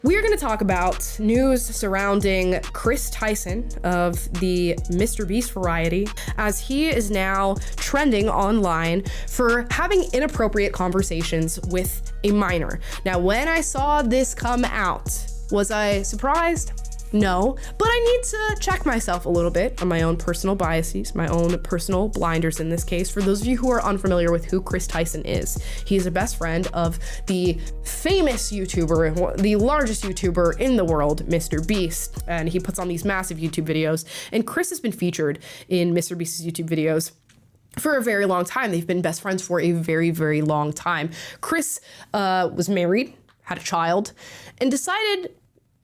We're going to talk about news surrounding Kris Tyson of the MrBeast variety, as he is now trending online for having inappropriate conversations with a minor. Now, when I saw this come out, was I surprised? No, but I need to check myself a little bit on my own personal biases, my own personal blinders in this case. For those of you who are unfamiliar with who Kris Tyson is, he is a best friend of the famous YouTuber, the largest YouTuber in the world, MrBeast, and he puts on these massive YouTube videos. And Kris has been featured in MrBeast's YouTube videos for a very long time. They've been best friends for a very, very long time. Kris was married, had a child, and decided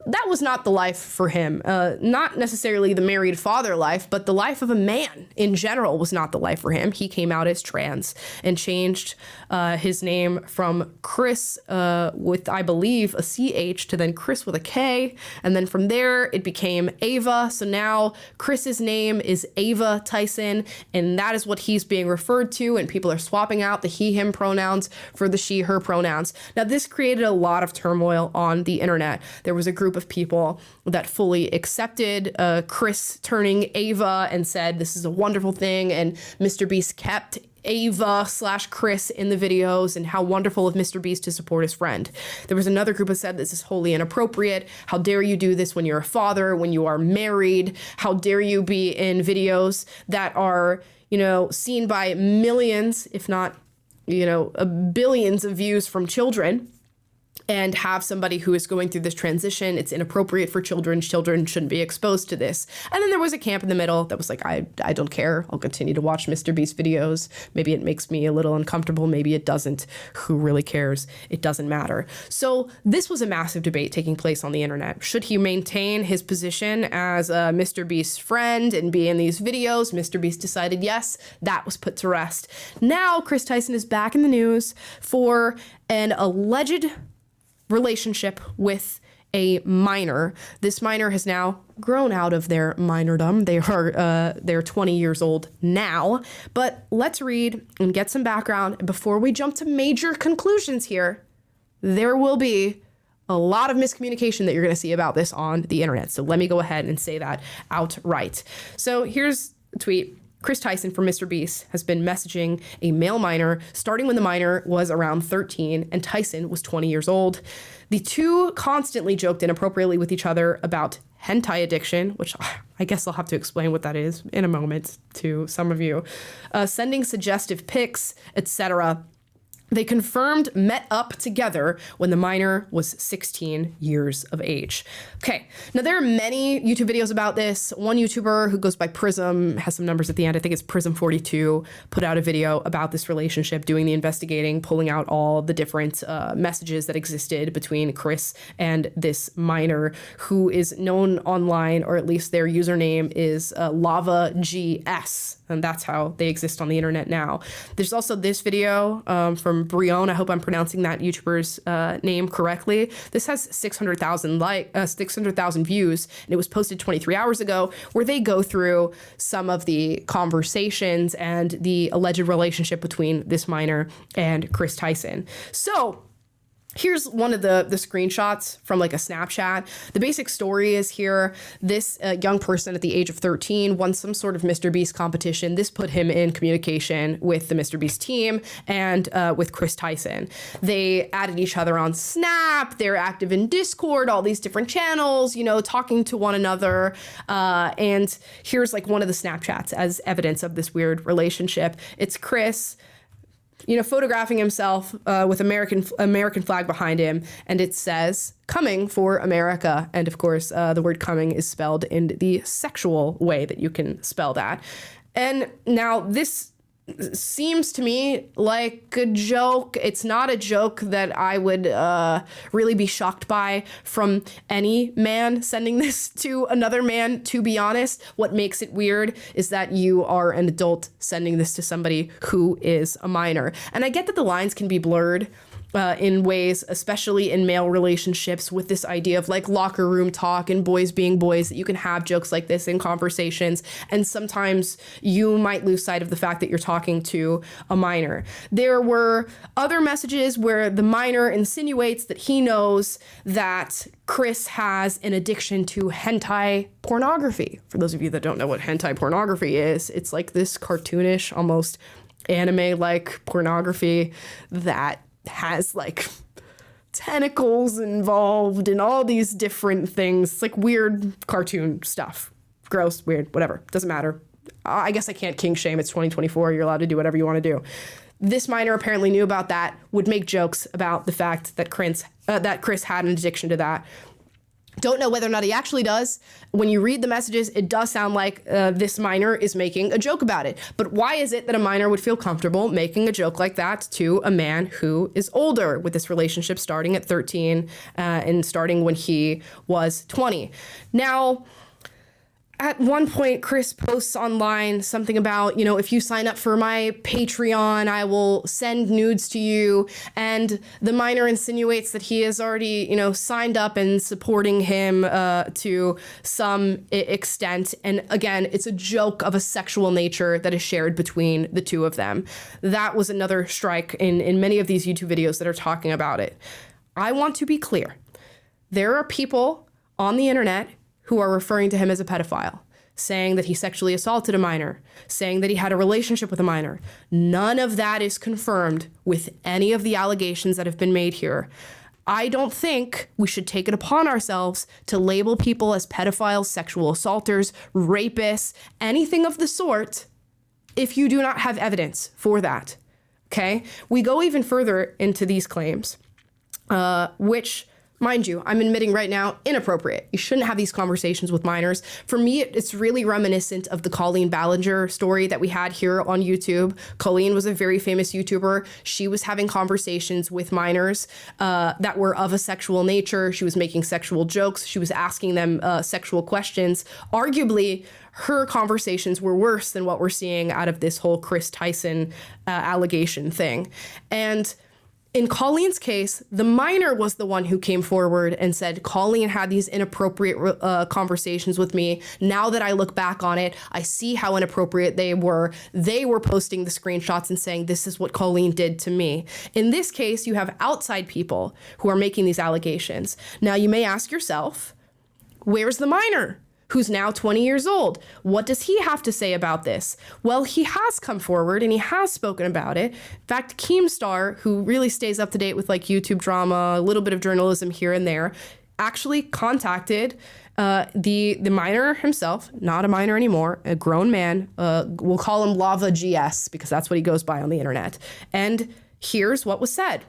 that was not the life for him. Not necessarily the married father life, but the life of a man in general was not the life for him. He came out as trans and changed his name from Kris with, I believe, a CH to then Kris with a K. And then from there, it became Ava. So now Kris's name is Ava Tyson, and that is what he's being referred to. And people are swapping out the he, him pronouns for the she, her pronouns. Now, this created a lot of turmoil on the internet. There was a group of people that fully accepted Kris turning Ava and said this is a wonderful thing, and MrBeast kept Ava/Kris in the videos, and how wonderful of MrBeast to support his friend. There was another group that said this is wholly inappropriate. How dare you do this when you're a father, when you are married? How dare you be in videos that are, seen by millions, if not, billions of views from children, and have somebody who is going through this transition. It's inappropriate for children. Children shouldn't be exposed to this. And then there was a camp in the middle that was like, I don't care. I'll continue to watch MrBeast videos. Maybe it makes me a little uncomfortable. Maybe it doesn't. Who really cares? It doesn't matter. So this was a massive debate taking place on the internet. Should he maintain his position as a MrBeast friend and be in these videos? MrBeast decided yes. That was put to rest. Now Kris Tyson is back in the news for an alleged relationship with a minor. This minor has now grown out of their minordom. They're 20 years old now. But let's read and get some background. Before we jump to major conclusions here, there will be a lot of miscommunication that you're going to see about this on the internet. So let me go ahead and say that outright. So here's a tweet. Kris Tyson from MrBeast has been messaging a male minor starting when the minor was around 13 and Tyson was 20 years old. The two constantly joked inappropriately with each other about hentai addiction, which I guess I'll have to explain what that is in a moment to some of you, sending suggestive pics, etc. They confirmed met up together when the minor was 16 years of age. Okay, now there are many YouTube videos about this. One YouTuber who goes by Prism, has some numbers at the end, I think it's Prism42, put out a video about this relationship, doing the investigating, pulling out all the different messages that existed between Kris and this minor, who is known online, or at least their username is LavaGS. And that's how they exist on the internet now. There's also this video from Brion. I hope I'm pronouncing that YouTuber's name correctly. This has 600,000 views, and it was posted 23 hours ago, where they go through some of the conversations and the alleged relationship between this minor and Kris Tyson. So here's one of the screenshots from like a Snapchat. The basic story is here. This young person at the age of 13 won some sort of MrBeast competition. This put him in communication with the MrBeast team and with Kris Tyson. They added each other on Snap. They're active in Discord, all these different channels, talking to one another. And here's like one of the Snapchats as evidence of this weird relationship. It's Kris, photographing himself with American flag behind him, and it says, "Coming for America." And of course, the word coming is spelled in the sexual way that you can spell that. And now this seems to me like a joke. It's not a joke that I would really be shocked by from any man sending this to another man, to be honest. What makes it weird is that you are an adult sending this to somebody who is a minor. And I get that the lines can be blurred in ways, especially in male relationships, with this idea of like locker room talk and boys being boys, that you can have jokes like this in conversations. And sometimes you might lose sight of the fact that you're talking to a minor. There were other messages where the minor insinuates that he knows that Kris has an addiction to hentai pornography. For those of you that don't know what hentai pornography is, it's like this cartoonish, almost anime-like pornography that has like tentacles involved and all these different things. It's like weird cartoon stuff. Gross, weird, whatever. Doesn't matter. I guess I can't kink shame. It's 2024. You're allowed to do whatever you want to do. This minor apparently knew about that, would make jokes about the fact that Kris had an addiction to that. Don't know whether or not he actually does. When you read the messages, it does sound like this minor is making a joke about it. But why is it that a minor would feel comfortable making a joke like that to a man who is older, with this relationship starting at 13 and starting when he was 20? Now, at one point, Kris posts online something about, if you sign up for my Patreon, I will send nudes to you. And the minor insinuates that he has already, signed up and supporting him to some extent. And again, it's a joke of a sexual nature that is shared between the two of them. That was another strike in many of these YouTube videos that are talking about it. I want to be clear. There are people on the internet who are referring to him as a pedophile, saying that he sexually assaulted a minor, saying that he had a relationship with a minor. None of that is confirmed with any of the allegations that have been made here. I don't think we should take it upon ourselves to label people as pedophiles, sexual assaulters, rapists, anything of the sort, if you do not have evidence for that, okay? We go even further into these claims, which, mind you, I'm admitting right now, inappropriate. You shouldn't have these conversations with minors. For me, it's really reminiscent of the Colleen Ballinger story that we had here on YouTube. Colleen was a very famous YouTuber. She was having conversations with minors that were of a sexual nature. She was making sexual jokes. She was asking them sexual questions. Arguably, her conversations were worse than what we're seeing out of this whole Kris Tyson allegation thing. And in Colleen's case, the minor was the one who came forward and said, Colleen had these inappropriate conversations with me. Now that I look back on it, I see how inappropriate they were. They were posting the screenshots and saying, this is what Colleen did to me. In this case, you have outside people who are making these allegations. Now, you may ask yourself, where's the minor, who's now 20 years old? What does he have to say about this? Well, he has come forward and he has spoken about it. In fact, Keemstar, who really stays up to date with like YouTube drama, a little bit of journalism here and there, actually contacted the minor himself, not a minor anymore, a grown man. We'll call him Lava GS because that's what he goes by on the internet. And here's what was said.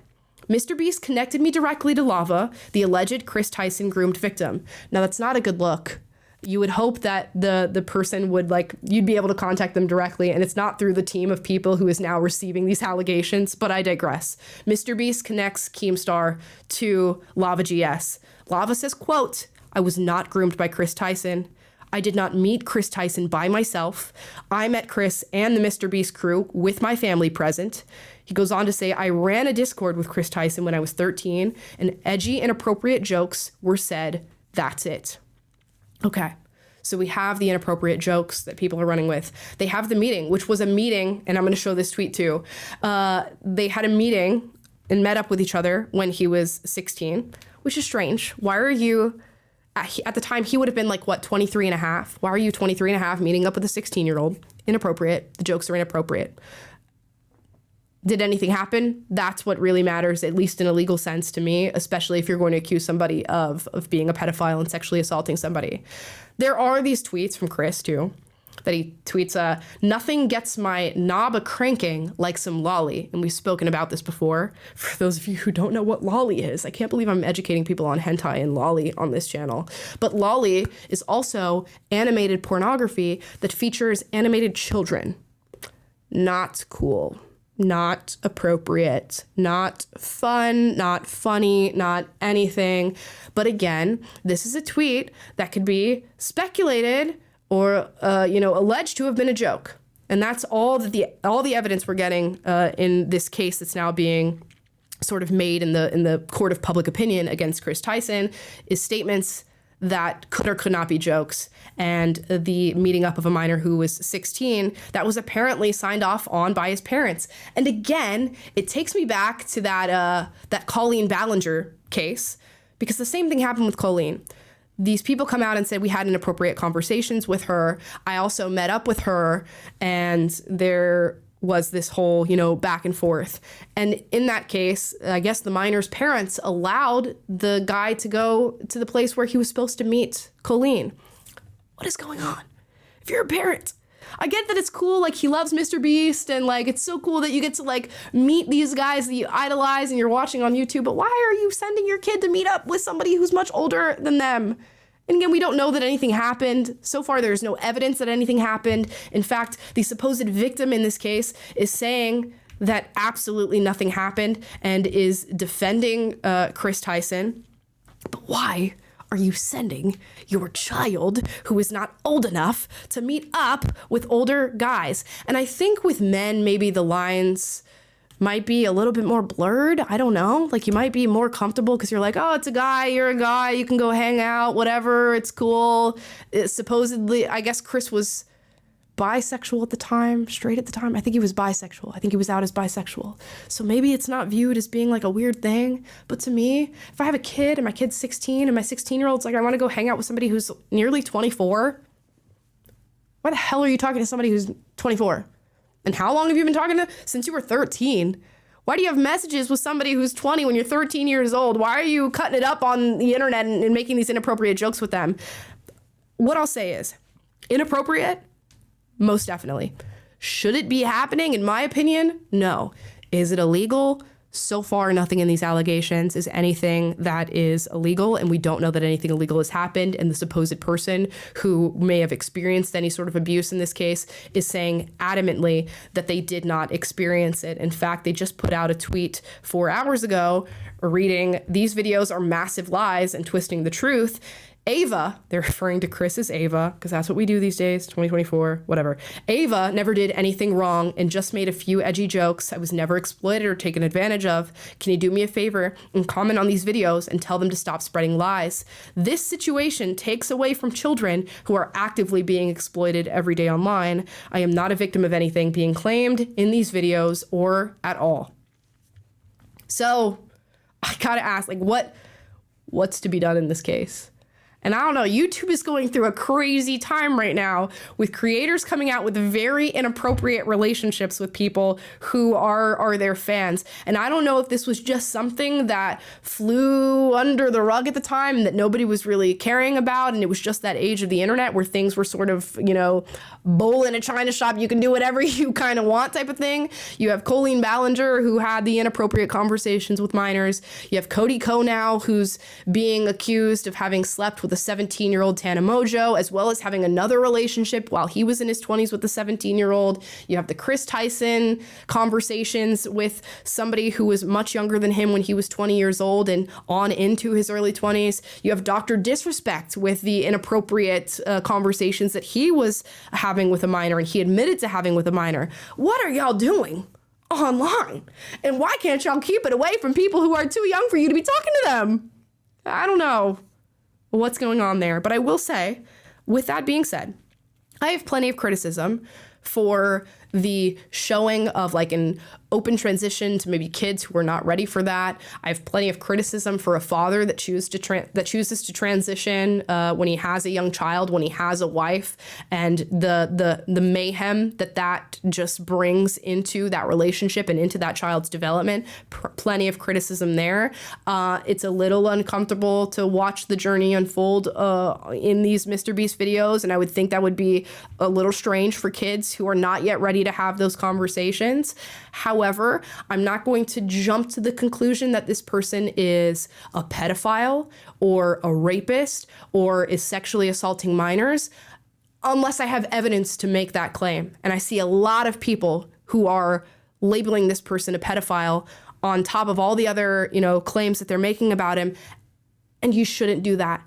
MrBeast connected me directly to Lava, the alleged Kris Tyson groomed victim. Now, that's not a good look. You would hope that the person would you'd be able to contact them directly, and it's not through the team of people who is now receiving these allegations, but I digress. MrBeast connects Keemstar to Lava GS. Lava says, quote, I was not groomed by Kris Tyson. I did not meet Kris Tyson by myself. I met Kris and the MrBeast crew with my family present. He goes on to say, I ran a Discord with Kris Tyson when I was 13, and edgy, inappropriate jokes were said. That's it. Okay, so we have the inappropriate jokes that people are running with. They have the meeting, which was a meeting, and I'm going to show this tweet too. They had a meeting and met up with each other when he was 16, which is strange. Why are you, at the time, he would have been 23 and a half. Why are you 23 and a half meeting up with a 16-year-old? Inappropriate. The jokes are inappropriate. Did anything happen? That's what really matters, at least in a legal sense to me, especially if you're going to accuse somebody of being a pedophile and sexually assaulting somebody. There are these tweets from Kris, too, that he tweets, nothing gets my knob a-cranking like some lolly. And we've spoken about this before. For those of you who don't know what lolly is, I can't believe I'm educating people on hentai and lolly on this channel. But lolly is also animated pornography that features animated children. Not cool. Not appropriate, not fun, not funny, not anything. But again, this is a tweet that could be speculated or, alleged to have been a joke. And that's all the evidence we're getting in this case that's now being sort of made in the court of public opinion against Kris Tyson is statements that could or could not be jokes. And the meeting up of a minor who was 16, that was apparently signed off on by his parents. And again, it takes me back to that Colleen Ballinger case, because the same thing happened with Colleen. These people come out and said we had inappropriate conversations with her. I also met up with her, and there was this whole, back and forth. And in that case, I guess the minor's parents allowed the guy to go to the place where he was supposed to meet Colleen. What is going on? If you're a parent, I get that it's cool, like he loves MrBeast, and like it's so cool that you get to like meet these guys that you idolize and you're watching on YouTube, but why are you sending your kid to meet up with somebody who's much older than them? And again, we don't know that anything happened. So far, there's no evidence that anything happened. In fact, the supposed victim in this case is saying that absolutely nothing happened and is defending Kris Tyson. But why are you sending your child, who is not old enough, to meet up with older guys? And I think with men, maybe the lines might be a little bit more blurred. I don't know. Like you might be more comfortable because you're like, oh, it's a guy, you're a guy, you can go hang out, whatever, it's cool. Supposedly, I guess Kris was bisexual at the time, straight at the time. I think he was bisexual. I think he was out as bisexual. So maybe it's not viewed as being like a weird thing. But to me, if I have a kid and my kid's 16 and my 16-year-old's like, I want to go hang out with somebody who's nearly 24, why the hell are you talking to somebody who's 24? And how long have you been talking to? Since you were 13. Why do you have messages with somebody who's 20 when you're 13 years old? Why are you cutting it up on the internet and making these inappropriate jokes with them? What I'll say is, inappropriate? Most definitely. Should it be happening? In my opinion, no. Is it illegal? So far, nothing in these allegations is anything that is illegal, and we don't know that anything illegal has happened. And the supposed person who may have experienced any sort of abuse in this case is saying adamantly that they did not experience it. In fact, they just put out a tweet 4 hours ago reading, "These videos are massive lies and twisting the truth." Ava, they're referring to Kris as Ava, because that's what we do these days, 2024, whatever. Ava never did anything wrong and just made a few edgy jokes. I was never exploited or taken advantage of. Can you do me a favor and comment on these videos and tell them to stop spreading lies? This situation takes away from children who are actively being exploited every day online. I am not a victim of anything being claimed in these videos or at all. So I gotta ask, like, what's to be done in this case? And I don't know, YouTube is going through a crazy time right now with creators coming out with very inappropriate relationships with people who are their fans. And I don't know if this was just something that flew under the rug at the time that nobody was really caring about. And it was just that age of the internet where things were sort of, bowl in a china shop, you can do whatever you kind of want type of thing. You have Colleen Ballinger, who had the inappropriate conversations with minors. You have Cody Ko now, who's being accused of having slept with a 17-year-old Tana Mojo, as well as having another relationship while he was in his 20s with the 17-year-old. You have the Kris Tyson conversations with somebody who was much younger than him when he was 20 years old and on into his early 20s. You have Dr. Disrespect with the inappropriate conversations that he was having with a minor and he admitted to having with a minor. What are y'all doing online? And why can't y'all keep it away from people who are too young for you to be talking to them? I don't know what's going on there. But I will say, with that being said, I have plenty of criticism for the showing of like an open transition to maybe kids who are not ready for that. I have plenty of criticism for a father that chooses to transition when he has a young child, when he has a wife, and the mayhem that just brings into that relationship and into that child's development. Plenty of criticism there. It's a little uncomfortable to watch the journey unfold in these MrBeast videos, and I would think that would be a little strange for kids who are not yet ready to have those conversations. However, I'm not going to jump to the conclusion that this person is a pedophile or a rapist or is sexually assaulting minors unless I have evidence to make that claim. And I see a lot of people who are labeling this person a pedophile on top of all the other, claims that they're making about him. And you shouldn't do that.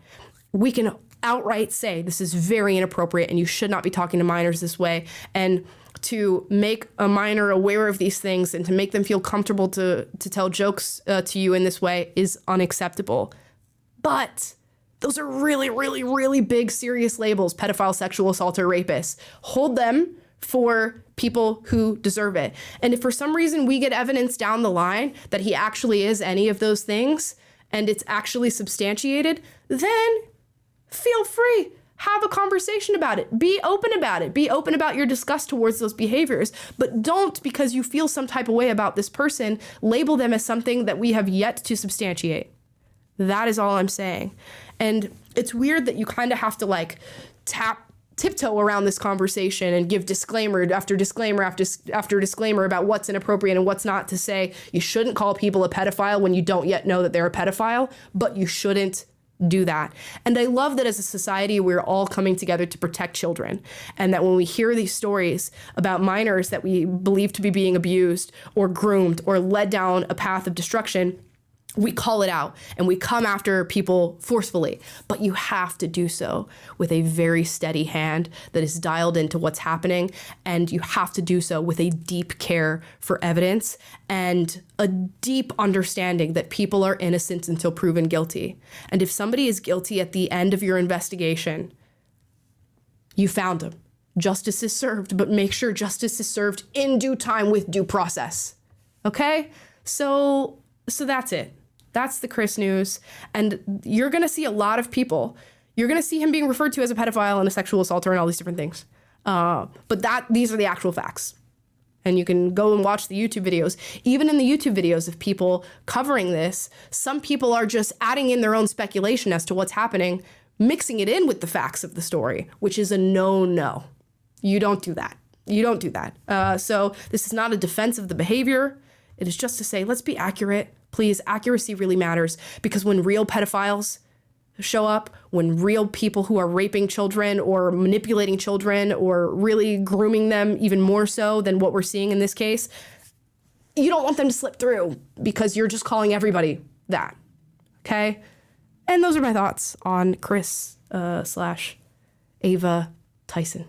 We can outright say this is very inappropriate and you should not be talking to minors this way, and to make a minor aware of these things and to make them feel comfortable to tell jokes to you in this way is unacceptable. But those are really, really, really big, serious labels: pedophile, sexual assaulter, rapist. Hold them for people who deserve it. And if for some reason we get evidence down the line that he actually is any of those things and it's actually substantiated, then feel free. Have a conversation about it. Be open about it. Be open about your disgust towards those behaviors. But don't, because you feel some type of way about this person, label them as something that we have yet to substantiate. That is all I'm saying. And it's weird that you kind of have to like tiptoe around this conversation and give disclaimer after disclaimer after disclaimer about what's inappropriate and what's not, to say you shouldn't call people a pedophile when you don't yet know that they're a pedophile, but you shouldn't do that. And I love that as a society, we're all coming together to protect children. And that when we hear these stories about minors that we believe to be being abused or groomed or led down a path of destruction, we call it out and we come after people forcefully. But you have to do so with a very steady hand that is dialed into what's happening. And you have to do so with a deep care for evidence and a deep understanding that people are innocent until proven guilty. And if somebody is guilty at the end of your investigation, you found them. Justice is served, but make sure justice is served in due time with due process. Okay? So that's it. That's the Kris news. And you're going to see a lot of people. You're going to see him being referred to as a pedophile and a sexual assaulter and all these different things. But these are the actual facts. And you can go and watch the YouTube videos. Even in the YouTube videos of people covering this, some people are just adding in their own speculation as to what's happening, mixing it in with the facts of the story, which is a no. You don't do that. You don't do that. So this is not a defense of the behavior. It is just to say, let's be accurate. Please, accuracy really matters, because when real pedophiles show up, when real people who are raping children or manipulating children or really grooming them even more so than what we're seeing in this case, you don't want them to slip through because you're just calling everybody that. Okay? And those are my thoughts on Kris / Ava Tyson.